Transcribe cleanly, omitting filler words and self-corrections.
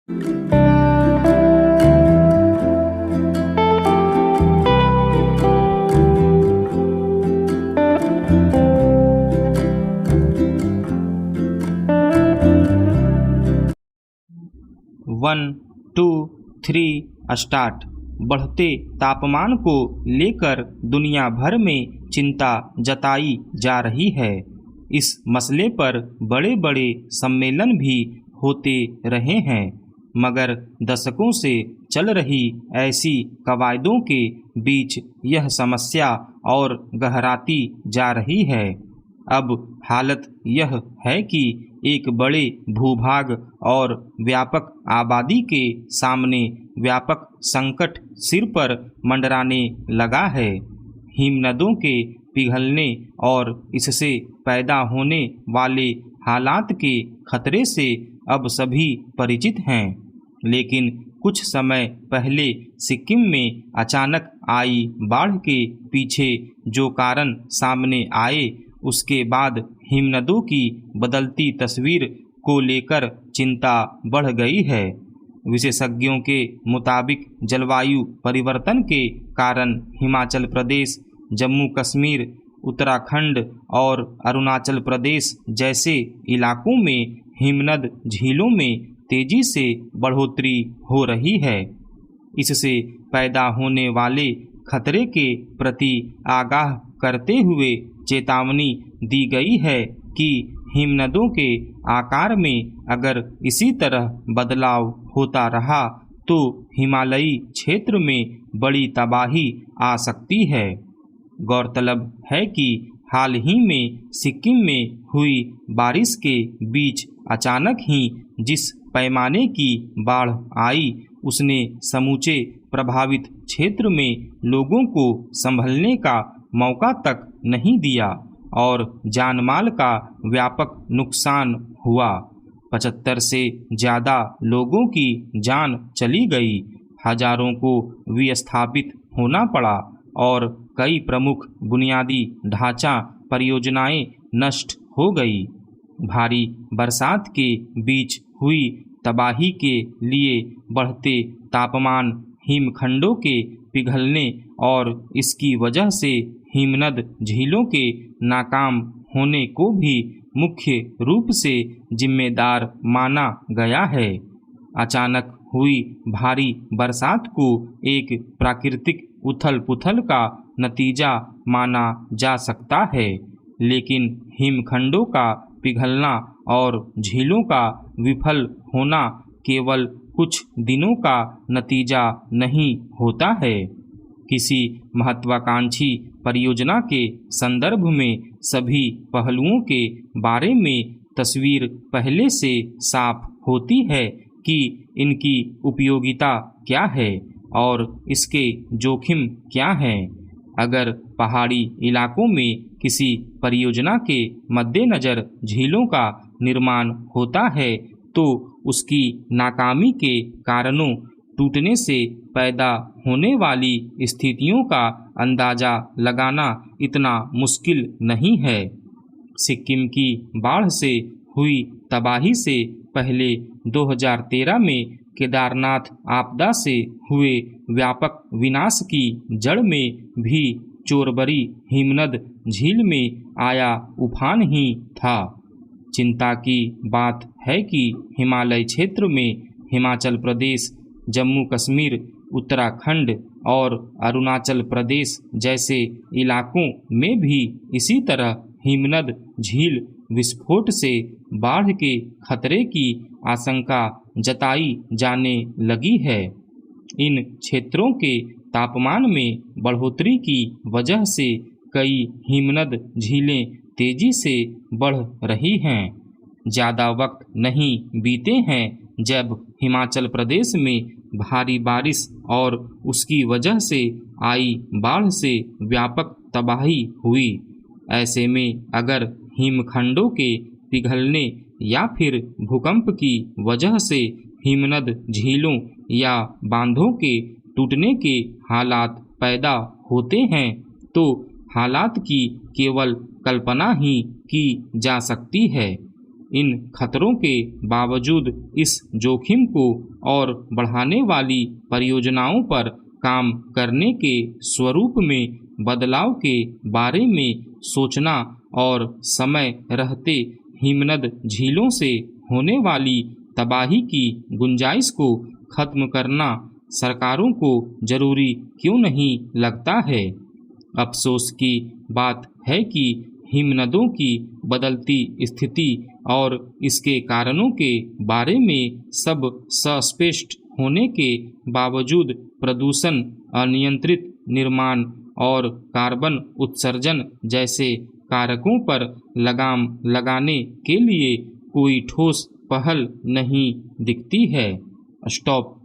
1 2 3 start. बढ़ते तापमान को लेकर दुनिया भर में चिंता जताई जा रही है। इस मसले पर बड़े बड़े सम्मेलन भी होते रहे हैं, मगर दशकों से चल रही ऐसी कवायदों के बीच यह समस्या और गहराती जा रही है। अब हालत यह है कि एक बड़े भूभाग और व्यापक आबादी के सामने व्यापक संकट सिर पर मंडराने लगा है। हिमनदों के पिघलने और इससे पैदा होने वाले हालात के खतरे से अब सभी परिचित हैं, लेकिन कुछ समय पहले सिक्किम में अचानक आई बाढ़ के पीछे जो कारण सामने आए, उसके बाद हिमनदों की बदलती तस्वीर को लेकर चिंता बढ़ गई है। विशेषज्ञों के मुताबिक जलवायु परिवर्तन के कारण हिमाचल प्रदेश, जम्मू कश्मीर, उत्तराखंड और अरुणाचल प्रदेश जैसे इलाकों में हिमनद झीलों में तेजी से बढ़ोतरी हो रही है। इससे पैदा होने वाले खतरे के प्रति आगाह करते हुए चेतावनी दी गई है कि हिमनदों के आकार में अगर इसी तरह बदलाव होता रहा तो हिमालयी क्षेत्र में बड़ी तबाही आ सकती है। गौरतलब है कि हाल ही में सिक्किम में हुई बारिश के बीच अचानक ही जिस पैमाने की बाढ़ आई, उसने समूचे प्रभावित क्षेत्र में लोगों को संभलने का मौका तक नहीं दिया और जानमाल का व्यापक नुकसान हुआ। 75 से ज़्यादा लोगों की जान चली गई, हजारों को विस्थापित होना पड़ा और कई प्रमुख बुनियादी ढांचा परियोजनाएं नष्ट हो गई। भारी बरसात के बीच हुई तबाही के लिए बढ़ते तापमान, हिमखंडों के पिघलने और इसकी वजह से हिमनद झीलों के नाकाम होने को भी मुख्य रूप से जिम्मेदार माना गया है। अचानक हुई भारी बरसात को एक प्राकृतिक उथल-पुथल का नतीजा माना जा सकता है, लेकिन हिमखंडों का पिघलना और झीलों का विफल होना केवल कुछ दिनों का नतीजा नहीं होता है। किसी महत्वाकांक्षी परियोजना के संदर्भ में सभी पहलुओं के बारे में तस्वीर पहले से साफ होती है कि इनकी उपयोगिता क्या है और इसके जोखिम क्या हैं। अगर पहाड़ी इलाकों में किसी परियोजना के मद्देनज़र झीलों का निर्माण होता है तो उसकी नाकामी के कारणों, टूटने से पैदा होने वाली स्थितियों का अंदाज़ा लगाना इतना मुश्किल नहीं है। सिक्किम की बाढ़ से हुई तबाही से पहले 2013 में केदारनाथ आपदा से हुए व्यापक विनाश की जड़ में भी चोरबरी हिमनद झील में आया उफान ही था। चिंता की बात है कि हिमालय क्षेत्र में हिमाचल प्रदेश, जम्मू कश्मीर, उत्तराखंड और अरुणाचल प्रदेश जैसे इलाकों में भी इसी तरह हिमनद झील विस्फोट से बाढ़ के खतरे की आशंका जताई जाने लगी है। इन क्षेत्रों के तापमान में बढ़ोतरी की वजह से कई हिमनद झीलें तेजी से बढ़ रही हैं। ज़्यादा वक्त नहीं बीते हैं जब हिमाचल प्रदेश में भारी बारिश और उसकी वजह से आई बाढ़ से व्यापक तबाही हुई। ऐसे में अगर हिमखंडों के पिघलने या फिर भूकंप की वजह से हिमनद झीलों या बांधों के टूटने के हालात पैदा होते हैं तो हालात की केवल कल्पना ही की जा सकती है। इन खतरों के बावजूद इस जोखिम को और बढ़ाने वाली परियोजनाओं पर काम करने के स्वरूप में बदलाव के बारे में सोचना और समय रहते हिमनद झीलों से होने वाली तबाही की गुंजाइश को खत्म करना सरकारों को जरूरी क्यों नहीं लगता है। अफसोस की बात है कि हिमनदों की बदलती स्थिति और इसके कारणों के बारे में सब सस्पष्ट होने के बावजूद प्रदूषण, अनियंत्रित निर्माण और कार्बन उत्सर्जन जैसे कारकों पर लगाम लगाने के लिए कोई ठोस पहल नहीं दिखती है। स्टॉप।